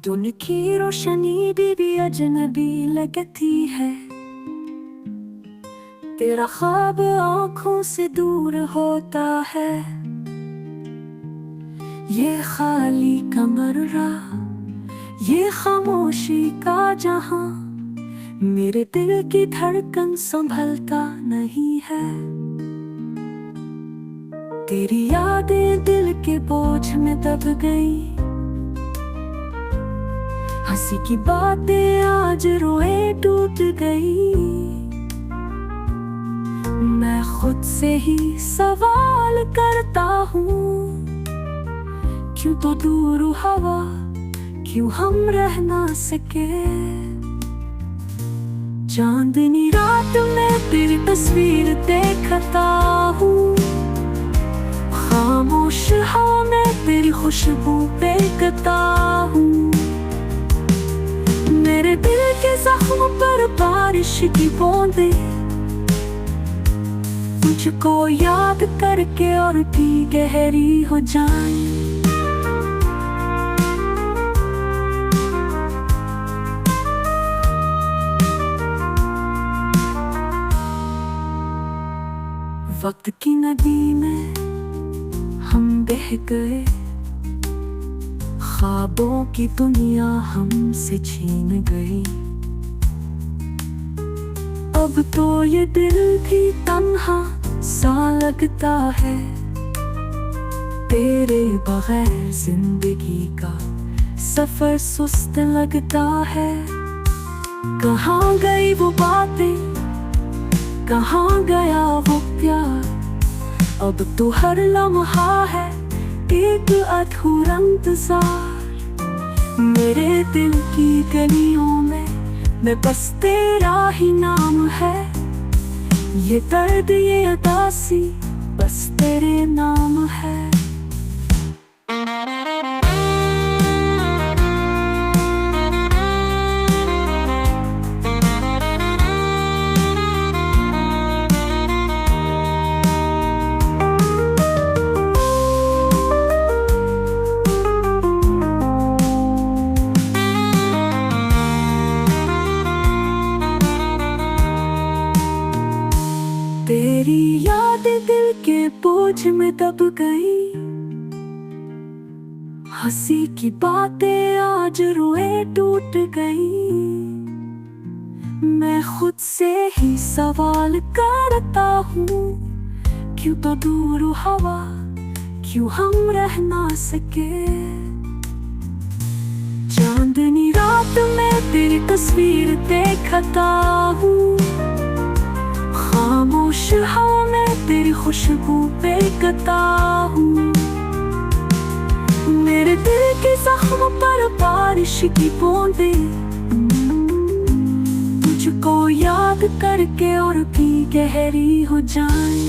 दिन की रोशनी भी अजनबी लगती है। तेरा ख्वाब आँखों से दूर होता है। ये खाली कमरा, ये खामोशी का जहां, मेरे दिल की धड़कन संभलता नहीं है। तेरी यादें दिल के बोझ में दब गई। हंसी की बातें आज रोए टूट गई। मैं खुद से ही सवाल करता हूँ, क्यों तो दूर हवा, क्यों हम रह ना सके। चांदनी रात में तेरी तस्वीर देखता हूँ। खामोश हवा में तेरी खुशबू फेंकता हूँ। मेरे दिल के जख्म पर बारिश की बूंदें तुझको याद करके और भी गहरी हो जाएं। वक्त की नदी में हम बह गए। ख्वाबों की दुनिया हमसे छीन गई। अब तो ये दिल भी तन्हा सा लगता है। तेरे बगैर जिंदगी का सफर सुस्त लगता है। कहाँ गई वो बातें, कहाँ गया वो प्यार। अब तो हर लम्हा है एक अधूरा इंतजार। मेरे दिल की गलियों में बस तेरा ही नाम है। ये दर्द ये उदासी बस तेरे नाम है। तेरी यादें दिल के बोझ में दब गई। हंसी की बातें आज रोए टूट गई। मैं खुद से ही सवाल करता हूँ, क्यों तो दूर हवा, क्यों हम रह ना सके। चांदनी रात में तेरी तस्वीर देखता हूँ। खामोश हवा में तेरी खुशबू फेंकता हूँ। मेरे दिल के जख्म पर बारिश की बूंदें तुझको याद करके और भी गहरी हो जाएं।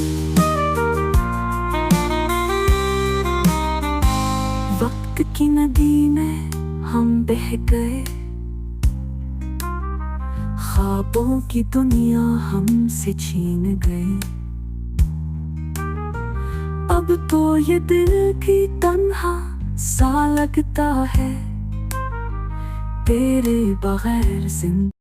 वक्त की नदी में हम बह गए। ख्वाबों की दुनिया हमसे छीन गई। अब तो ये दिल भी तन्हा सा लगता है। तेरे बगैर जिंदगी